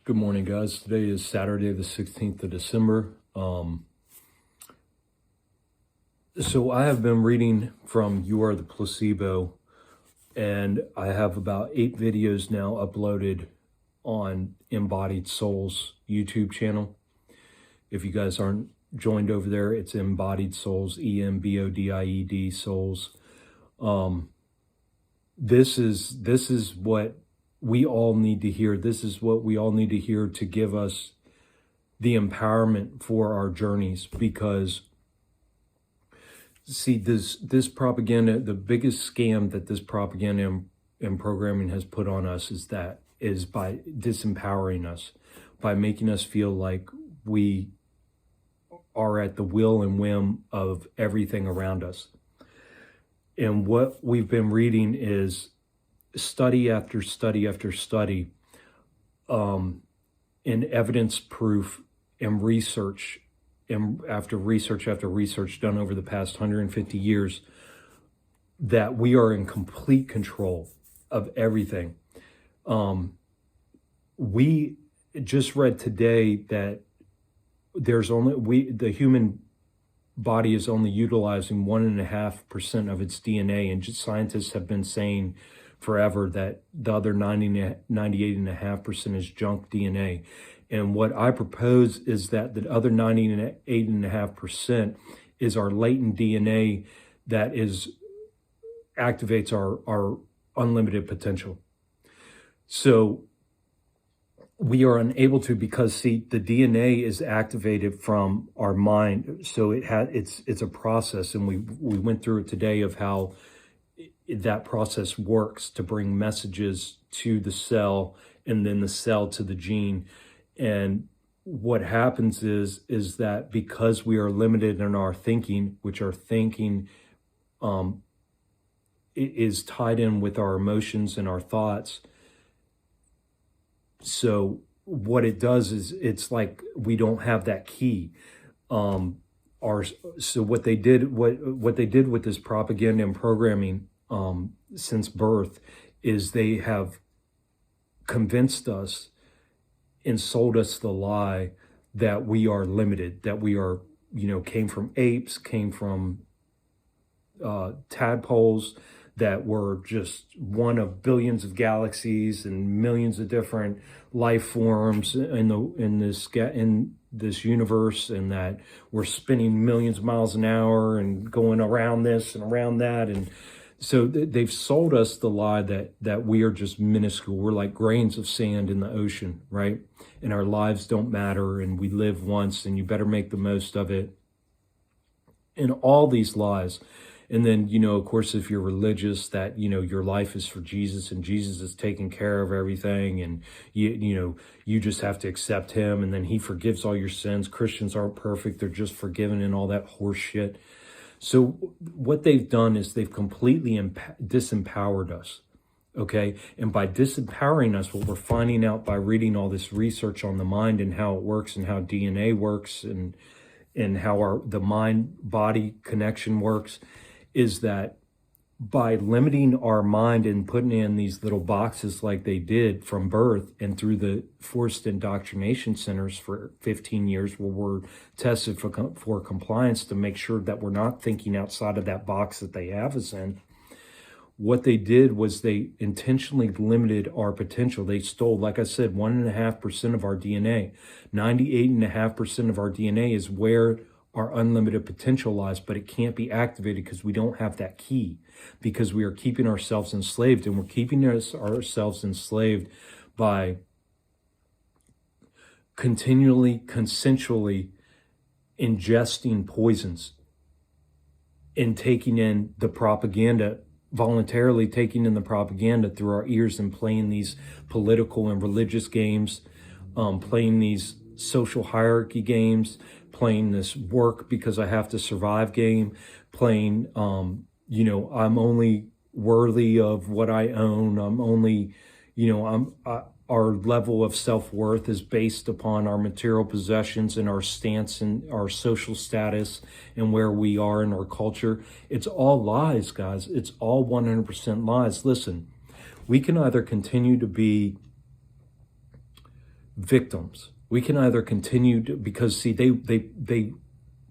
Good morning, guys. Today is Saturday, the 16th of December. So I have been reading from You Are The Placebo, and I have about 8 videos now uploaded on Embodied Souls YouTube channel. If you guys aren't joined over there, it's Embodied Souls, Embodied Souls. This is what we all need to hear. This is what we all need to hear to give us the empowerment for our journeys. Because, see, this propaganda, the biggest scam that this propaganda and programming has put on us is by disempowering us, by making us feel like we are at the will and whim of everything around us. And what we've been reading is study after study after study, and evidence proof and research, and after research done over the past 150 years, that we are in complete control of everything. We just read today that the human body is only utilizing 1.5% of its DNA, and scientists have been saying forever that the other 98.5% is junk DNA. And what I propose is that the other 98.5% is our latent DNA that activates our unlimited potential. So we are unable to, because see, the DNA is activated from our mind. So it's a process, and we went through it today of how that process works to bring messages to the cell, and then the cell to the gene. And what happens is that because we are limited in our thinking, which our thinking is tied in with our emotions and our thoughts. So what it does is it's like we don't have that key. So what they did with this propaganda and programming since birth is they have convinced us and sold us the lie that we are limited, that we are, came from apes, came from tadpoles, that we're just one of billions of galaxies and millions of different life forms in this universe, and that we're spinning millions of miles an hour and going around this and around that. And so they've sold us the lie that we are just minuscule. We're like grains of sand in the ocean, right? And our lives don't matter, and we live once, and you better make the most of it. And all these lies. And then, of course, if you're religious, that, your life is for Jesus, and Jesus is taking care of everything, and you just have to accept him, and then he forgives all your sins. Christians aren't perfect. They're just forgiven, and all that horse shit. So what they've done is they've completely disempowered us, okay? And by disempowering us, what we're finding out by reading all this research on the mind and how it works and how DNA works and how the mind-body connection works, is that by limiting our mind and putting in these little boxes like they did from birth and through the forced indoctrination centers for 15 years, where we're tested for compliance to make sure that we're not thinking outside of that box that they have us in, what they did was they intentionally limited our potential. They stole, like I said, 1.5% of our DNA. 98.5% of our DNA is where our unlimited potential lies, but it can't be activated because we don't have that key, because we are keeping ourselves enslaved, and we're keeping ourselves enslaved by continually, consensually ingesting poisons and taking in the propaganda, voluntarily taking in the propaganda through our ears, and playing these political and religious games, playing these social hierarchy games, playing this work because I have to survive game, playing, I'm only worthy of what I own. I'm only, our level of self-worth is based upon our material possessions and our stance and our social status and where we are in our culture. It's all lies, guys. It's all 100% lies. Listen, we can either continue to be victims. We can either continue to, because see, they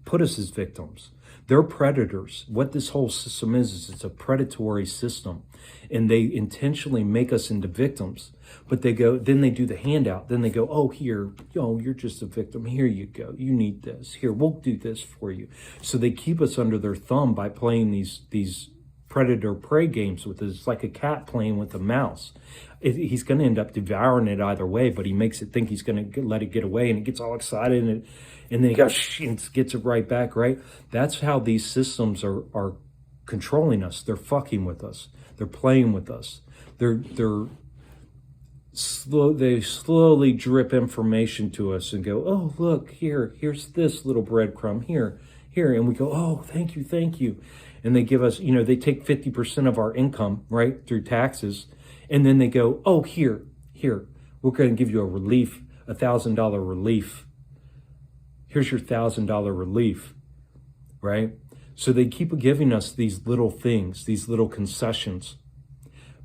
put us as victims. They're predators. What this whole system is it's a predatory system. And they intentionally make us into victims. But then they do the handout. Then they go, oh, here, you're just a victim. Here you go. You need this. Here, we'll do this for you. So they keep us under their thumb by playing these predator prey games with us. It's like a cat playing with a mouse. He's going to end up devouring it either way, but he makes it think he's going to let it get away, and it gets all excited, and then he goes and gets it right back, right? That's how these systems are controlling us. They're fucking with us. They're playing with us. They slowly drip information to us and go, oh, look, here's this little breadcrumb, here, and we go, oh, thank you. And they give us, they take 50% of our income, right, through taxes. And then they go, oh, here, we're going to give you a relief, $1,000 relief. Here's your $1,000 relief, right? So they keep giving us these little things, these little concessions,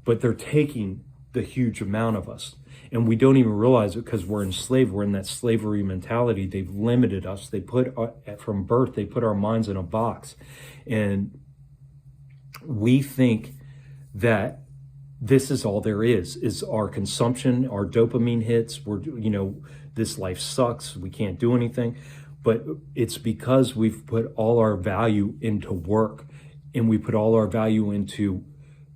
but they're taking the huge amount of us. And we don't even realize it because we're enslaved. We're in that slavery mentality. They've limited us. From birth, they put our minds in a box. And we think that this is all there is our consumption, our dopamine hits. This life sucks. We can't do anything. But it's because we've put all our value into work, and we put all our value into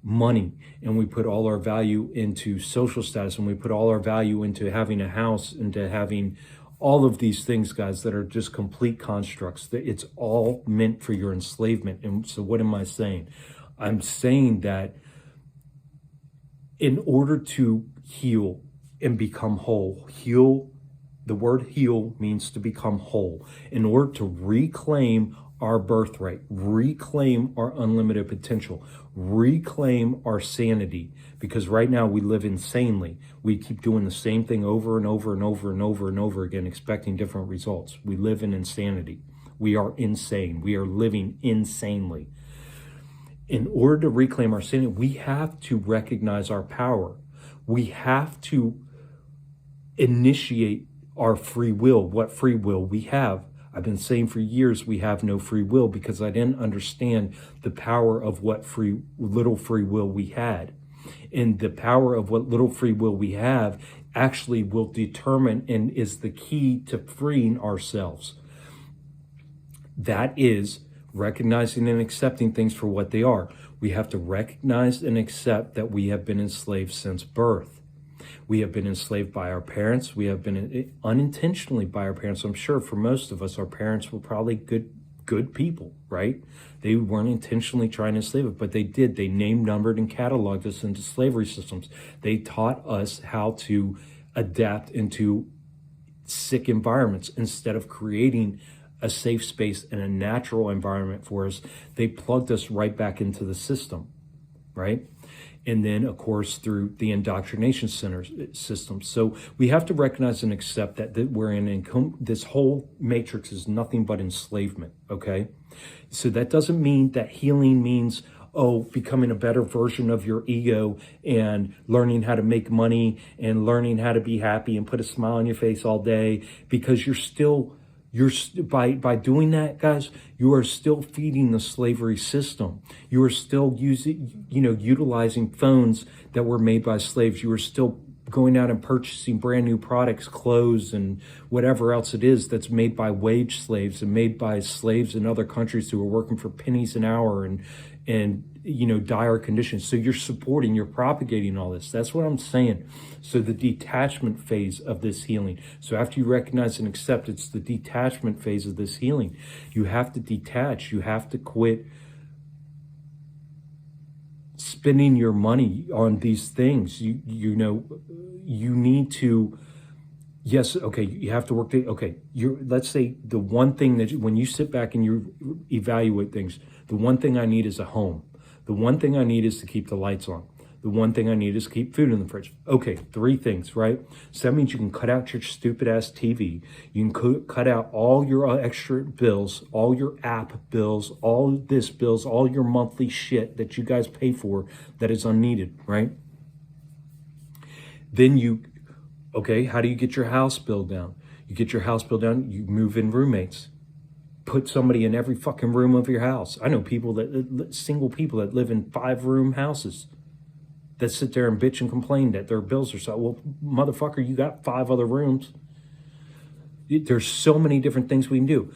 money, and we put all our value into social status, and we put all our value into having a house, into having all of these things, guys, that are just complete constructs. It's all meant for your enslavement. And so what am I saying? I'm saying that in order to heal and become whole, the word heal means to become whole. In order to reclaim our birthright, reclaim our unlimited potential, reclaim our sanity, because right now we live insanely. We keep doing the same thing over and over and over and over and over again, expecting different results. We live in insanity. We are insane. We are living insanely. In order to reclaim our sanity, we have to recognize our power. We have to initiate our free will, what free will we have. I've been saying for years we have no free will because I didn't understand the power of what little free will we had. And the power of what little free will we have actually will determine and is the key to freeing ourselves. That is recognizing and accepting things for what they are. We have to recognize and accept that we have been enslaved since birth. We have been enslaved by our parents. We have been unintentionally by our parents. I'm sure for most of us, our parents were probably good people, right? They weren't intentionally trying to enslave us, but they did. They named, numbered, and cataloged us into slavery systems. They taught us how to adapt into sick environments instead of creating a safe space and a natural environment for us. They plugged us right back into the system, right? And then, of course, through the indoctrination system. So we have to recognize and accept that we're in this whole matrix is nothing but enslavement, okay? So that doesn't mean that healing means, becoming a better version of your ego and learning how to make money and learning how to be happy and put a smile on your face all day, because by doing that, guys, you are still feeding the slavery system. You are still utilizing phones that were made by slaves. You are still going out and purchasing brand new products, clothes, and whatever else it is that's made by wage slaves and made by slaves in other countries who are working for pennies an hour and dire conditions. So you're propagating all this. That's what I'm saying. So the detachment phase of this healing. So after you recognize and accept, it's the detachment phase of this healing. You have to detach. You have to quit spending your money on these things. You need to, yes, okay, you have to work. Let's say the one thing that when you sit back and you evaluate things, the one thing I need is a home. The one thing I need is to keep the lights on. The one thing I need is to keep food in the fridge. Okay, 3 things, right? So that means you can cut out your stupid ass TV. You can cut out all your extra bills, all your app bills, all this bills, all your monthly shit that you guys pay for that is unneeded, right? Then you Okay, how do you get your house bill down? You get your house bill down, you move in roommates. Put somebody in every fucking room of your house. I know people single people that live in 5-room houses that sit there and bitch and complain that their bills are so, well, motherfucker, you got 5 other rooms. There's so many different things we can do.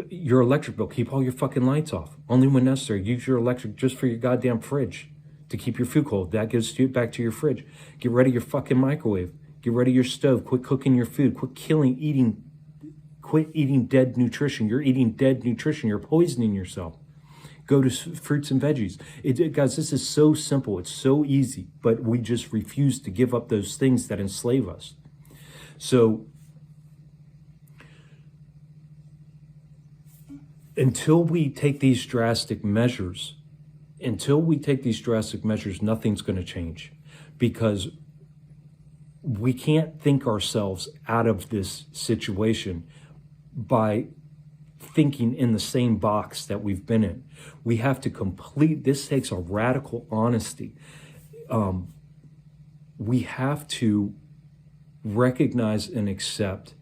Your electric bill, keep all your fucking lights off. Only when necessary. Use your electric just for your goddamn fridge to keep your food cold. That gives you back to your fridge. Get rid of your fucking microwave. Get rid of your stove. Quit cooking your food. Quit eating dead nutrition. You're eating dead nutrition. You're poisoning yourself. Go to fruits and veggies. Guys, this is so simple. It's so easy, but we just refuse to give up those things that enslave us. So until we take these drastic measures, nothing's going to change, because we can't think ourselves out of this situation by thinking in the same box that we've been in. We have to this takes a radical honesty. We have to recognize and accept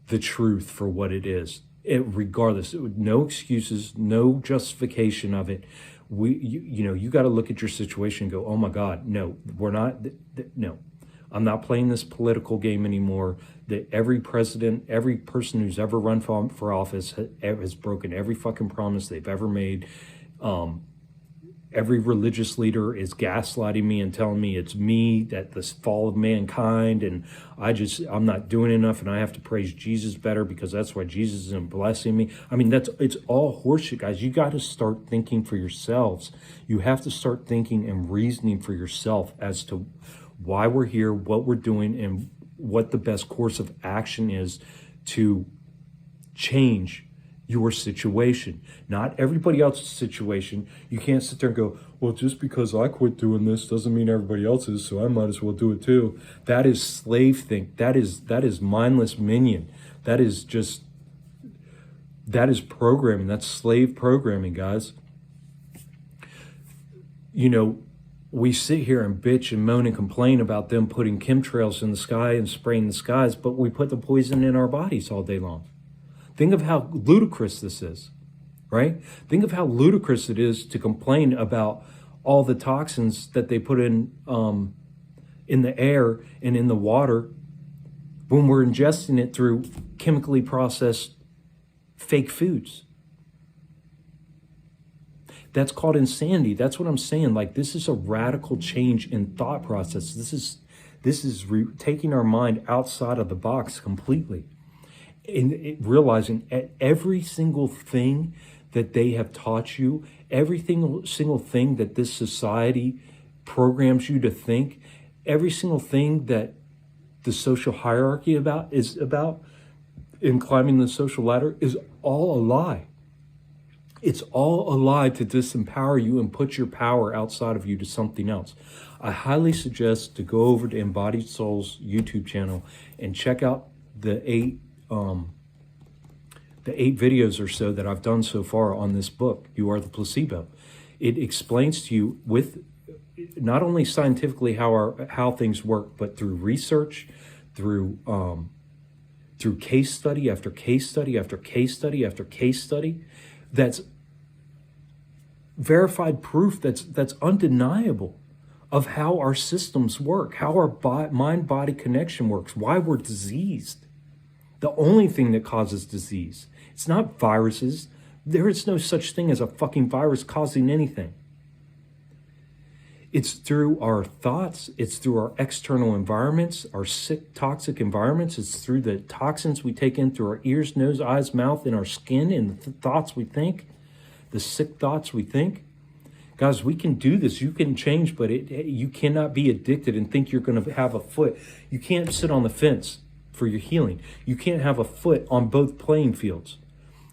the truth for what it is. Regardless, no excuses, no justification of it. You got to look at your situation and go, oh my God, no, we're not, no. I'm not playing this political game anymore. That every president, every person who's ever run for office has broken every fucking promise they've ever made. Every religious leader is gaslighting me and telling me it's me, that this fall of mankind, and I'm not doing enough, and I have to praise Jesus better because that's why Jesus isn't blessing me. I mean, it's all horseshit, guys. You got to start thinking for yourselves. You have to start thinking and reasoning for yourself as to why we're here, what we're doing, and what the best course of action is to change your situation, not everybody else's situation. You can't sit there and go, well, just because I quit doing this doesn't mean everybody else is, so I might as well do it too. That is slave think. That is mindless minion. That is programming. That's slave programming, guys. We sit here and bitch and moan and complain about them putting chemtrails in the sky and spraying the skies, but we put the poison in our bodies all day long. Think of how ludicrous this is, right? Think of how ludicrous it is to complain about all the toxins that they put in the air and in the water when we're ingesting it through chemically processed fake foods. That's called insanity. That's what I'm saying. Like, this is a radical change in thought process. This is taking our mind outside of the box completely. And realizing every single thing that they have taught you, every single thing that this society programs you to think, every single thing that the social hierarchy is about in climbing the social ladder is all a lie. It's all a lie to disempower you and put your power outside of you to something else. I highly suggest to go over to Embodied Souls YouTube channel and check out the 8 videos or so that I've done so far on this book, You Are The Placebo. It explains to you with not only scientifically how things work, but through research, through case study after case study after case study after case study. That's verified proof that's undeniable of how our systems work, how our mind-body connection works, why we're diseased. The only thing that causes disease, it's not viruses. There is no such thing as a fucking virus causing anything. It's through our thoughts, it's through our external environments, our sick, toxic environments. It's through the toxins we take in through our ears, nose, eyes, mouth, and our skin, and the thoughts we think, the sick thoughts we think. Guys, we can do this. You can change, but you cannot be addicted and think you're going to have a foot. You can't sit on the fence for your healing. You can't have a foot on both playing fields.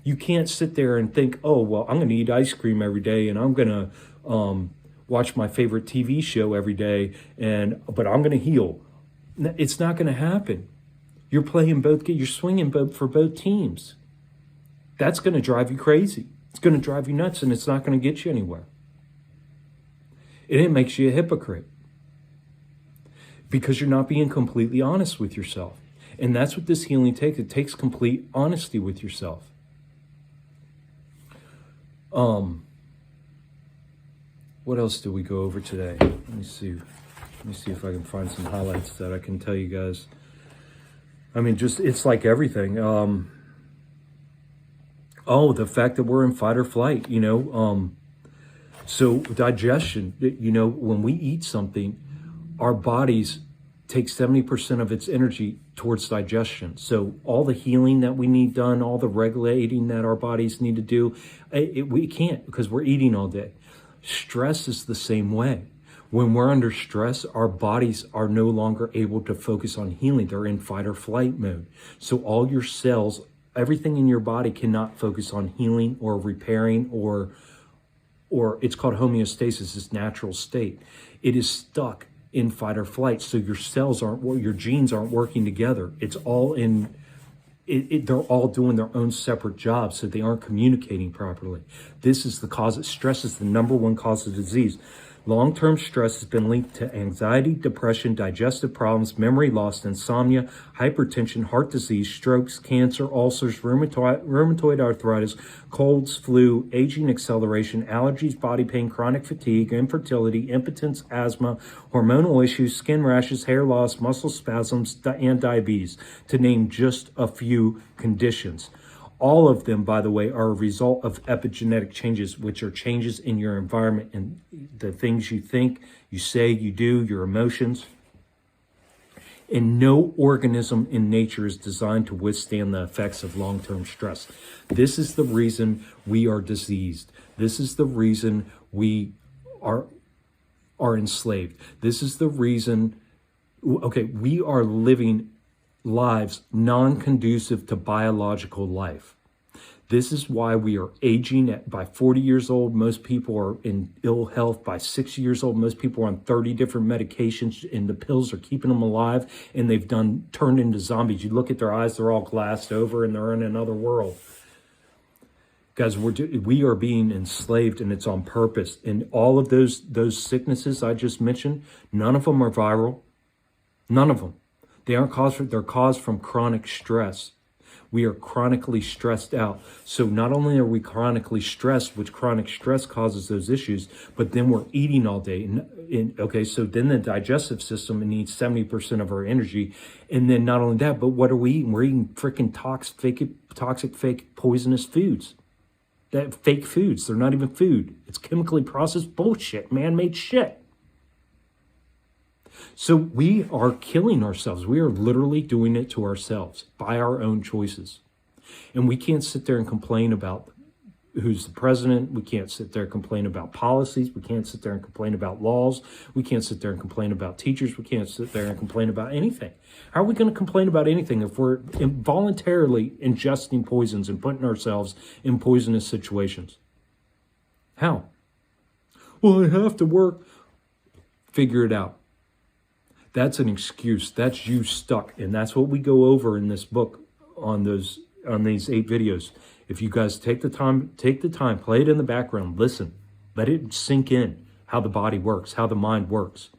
You can't sit there and think, oh, well, I'm going to eat ice cream every day, and I'm going to watch my favorite TV show every day, but I'm going to heal. It's not going to happen. You're playing both, you're swinging for both teams. That's going to drive you crazy. It's going to drive you nuts, and it's not going to get you anywhere. And it makes you a hypocrite. because you're not being completely honest with yourself. And that's what this healing takes. It takes complete honesty with yourself. What else did we go over today? Let me see if I can find some highlights that I can tell you guys. I mean, just, it's like everything. Oh, the fact that we're in fight or flight, you know. So digestion, you know, when we eat something, our bodies take 70% of its energy towards digestion. So all the healing that we need done, all the regulating that our bodies need to do, we can't, because we're eating all day. Stress is the same way. When we're under stress, our bodies are no longer able to focus on healing. They're in fight or flight mode. So all your cells, everything in your body cannot focus on healing or repairing or it's called homeostasis, this natural state. It is stuck in fight or flight. So your cells your genes aren't working together. It's all in, they're all doing their own separate jobs, so they aren't communicating properly. This is the cause. Stress is the #1 cause of disease. Long-term stress has been linked to anxiety, depression, digestive problems, memory loss, insomnia, hypertension, heart disease, strokes, cancer, ulcers, rheumatoid arthritis, colds, flu, aging acceleration, allergies, body pain, chronic fatigue, infertility, impotence, asthma, hormonal issues, skin rashes, hair loss, muscle spasms, and diabetes, to name just a few conditions. All of them, by the way, are a result of epigenetic changes, which are changes in your environment and the things you think, you say, you do, your emotions. And no organism in nature is designed to withstand the effects of long-term stress. This is the reason we are diseased. This is the reason we are enslaved. This is the reason, okay, we are living lives non-conducive to biological life. This is why we are aging by 40 years old. Most people are in ill health by 60 years old. Most people are on 30 different medications, and the pills are keeping them alive, and they've turned into zombies. You look at their eyes, they're all glassed over, and they're in another world. Guys, we are being enslaved, and it's on purpose. And all of those sicknesses I just mentioned, none of them are viral. None of them. They're caused from chronic stress. We are chronically stressed out. So not only are we chronically stressed, which chronic stress causes those issues, but then we're eating all day. Okay, so then the digestive system needs 70% of our energy. And then not only that, but what are we eating? We're eating freaking toxic, fake, poisonous foods. That fake foods, they're not even food. It's chemically processed bullshit, man-made shit. So we are killing ourselves. We are literally doing it to ourselves by our own choices. And we can't sit there and complain about who's the president. We can't sit there and complain about policies. We can't sit there and complain about laws. We can't sit there and complain about teachers. We can't sit there and complain about anything. How are we going to complain about anything if we're involuntarily ingesting poisons and putting ourselves in poisonous situations? How? Well, I have to work. Figure it out. That's an excuse. That's you stuck. And that's what we go over in this book on these 8 videos. If you guys take the time, play it in the background, listen, let it sink in how the body works, how the mind works.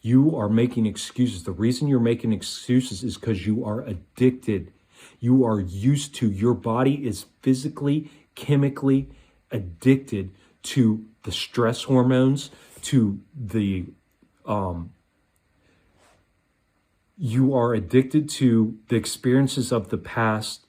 You are making excuses. The reason you're making excuses is because you are addicted. You are used to, your body is physically, chemically addicted to the stress hormones, to the, you are addicted to the experiences of the past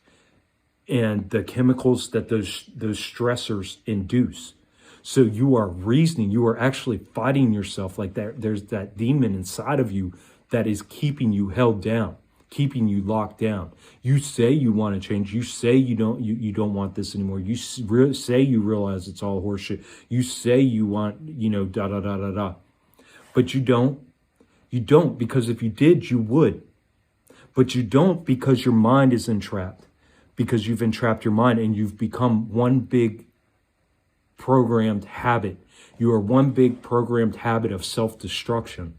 and the chemicals that those stressors induce. So you are reasoning, you are actually fighting yourself like that. There's that demon inside of you that is keeping you held down, keeping you locked down. You say you want to change. You say you don't want this anymore. You say you realize it's all horseshit. You say you want, but you don't. You don't, because if you did, you would. But you don't, because your mind is entrapped. Because you've entrapped your mind and you've become one big programmed habit. You are one big programmed habit of self-destruction.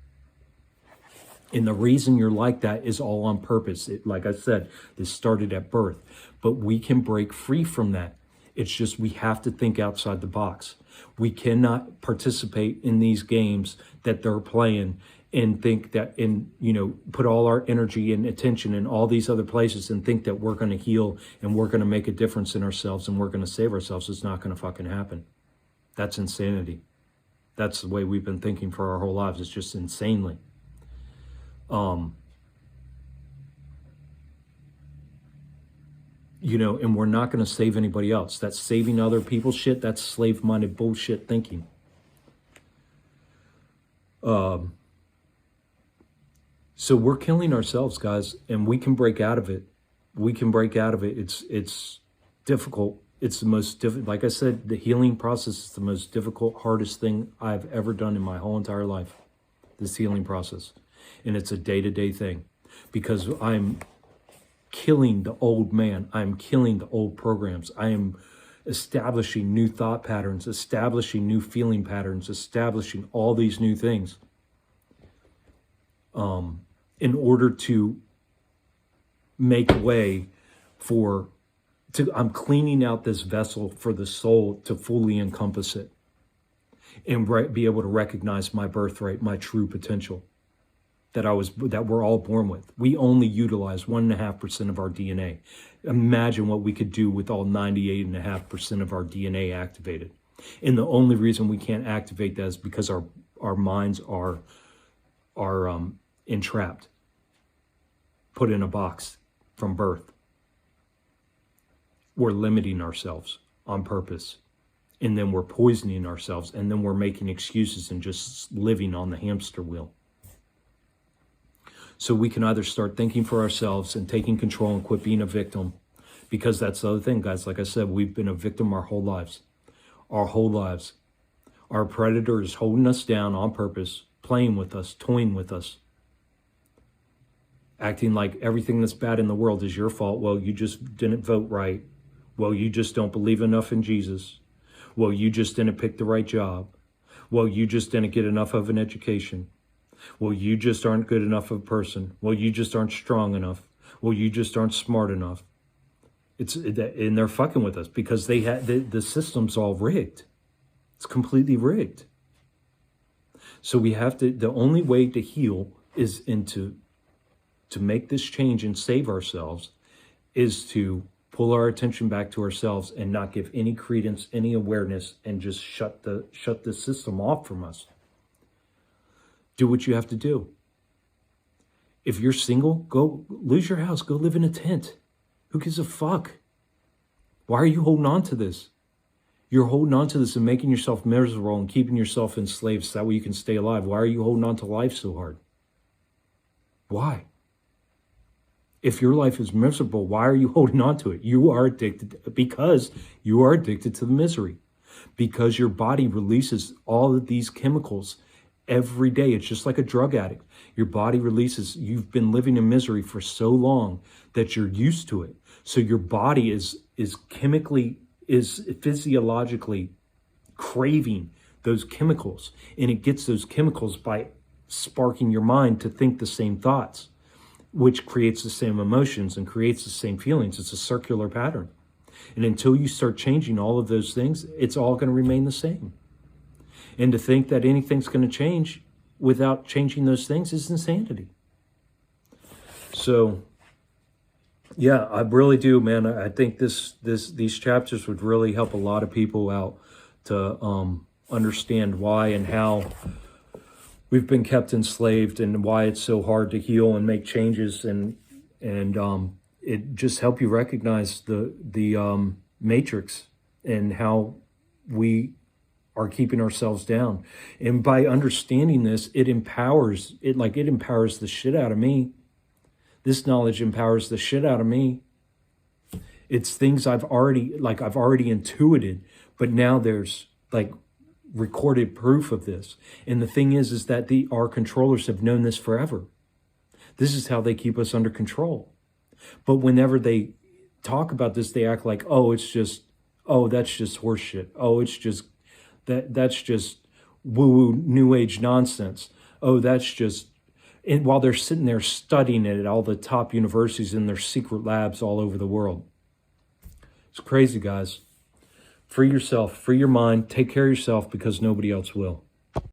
And the reason you're like that is all on purpose. Like I said, this started at birth. But we can break free from that. It's just we have to think outside the box. We cannot participate in these games that they're playing and think that, and put all our energy and attention in all these other places and think that we're going to heal and we're going to make a difference in ourselves and we're going to save ourselves. It's not going to fucking happen. That's insanity. That's the way we've been thinking for our whole lives. It's just insanely. And we're not going to save anybody else. That's saving other people's shit. That's slave-minded bullshit thinking. So we're killing ourselves, guys, and we can break out of it. We can break out of it. It's difficult. It's the most difficult. Like I said, the healing process is the most difficult, hardest thing I've ever done in my whole entire life. This healing process. And it's a day-to-day thing, because I'm killing the old man. I'm killing the old programs. I am establishing new thought patterns, establishing new feeling patterns, establishing all these new things. In order to make way I'm cleaning out this vessel for the soul to fully encompass it and be able to recognize my birthright, my true potential that we're all born with. We only utilize 1.5% of our DNA. Imagine what we could do with all 98.5% of our DNA activated. And the only reason we can't activate that is because our minds are entrapped, put in a box from birth. We're limiting ourselves on purpose, and then we're poisoning ourselves, and then we're making excuses and just living on the hamster wheel. So we can either start thinking for ourselves and taking control and quit being a victim, because that's the other thing, guys. Like I said, we've been a victim our whole lives. Our whole lives. Our predator is holding us down on purpose, playing with us, toying with us, acting like everything that's bad in the world is your fault. Well, you just didn't vote right. Well, you just don't believe enough in Jesus. Well, you just didn't pick the right job. Well, you just didn't get enough of an education. Well, you just aren't good enough of a person. Well, you just aren't strong enough. Well, you just aren't smart enough. And they're fucking with us because the system's all rigged. It's completely rigged. So we have to, the only way to heal is to make this change and save ourselves is to pull our attention back to ourselves and not give any credence, any awareness, and just shut the system off from us. Do what you have to do. If you're single, go lose your house, go live in a tent. Who gives a fuck? Why are you holding on to this? You're holding on to this and making yourself miserable and keeping yourself enslaved so that way you can stay alive. Why are you holding on to life so hard? Why? If your life is miserable, why are you holding on to it? You are addicted because you are addicted to the misery. Because your body releases all of these chemicals every day. It's just like a drug addict. Your body releases, you've been living in misery for so long that you're used to it. So your body is physiologically craving those chemicals. And it gets those chemicals by sparking your mind to think the same thoughts, which creates the same emotions and creates the same feelings. It's a circular pattern. And until you start changing all of those things, it's all going to remain the same. And to think that anything's going to change without changing those things is insanity. So, yeah, I really do, man. I think these chapters would really help a lot of people out to understand why and how we've been kept enslaved and why it's so hard to heal and make changes, and it just help you recognize the matrix and how we are keeping ourselves down. And by understanding this, it empowers the shit out of me. This knowledge empowers the shit out of me. It's things I've already intuited, but now there's like recorded proof of this. And the thing is that our controllers have known this forever. This is how they keep us under control. But whenever they talk about this, they act like, that's just horseshit. That's just woo-woo new age nonsense. And while they're sitting there studying it at all the top universities in their secret labs all over the world. It's crazy, guys. Free yourself, free your mind, take care of yourself because nobody else will.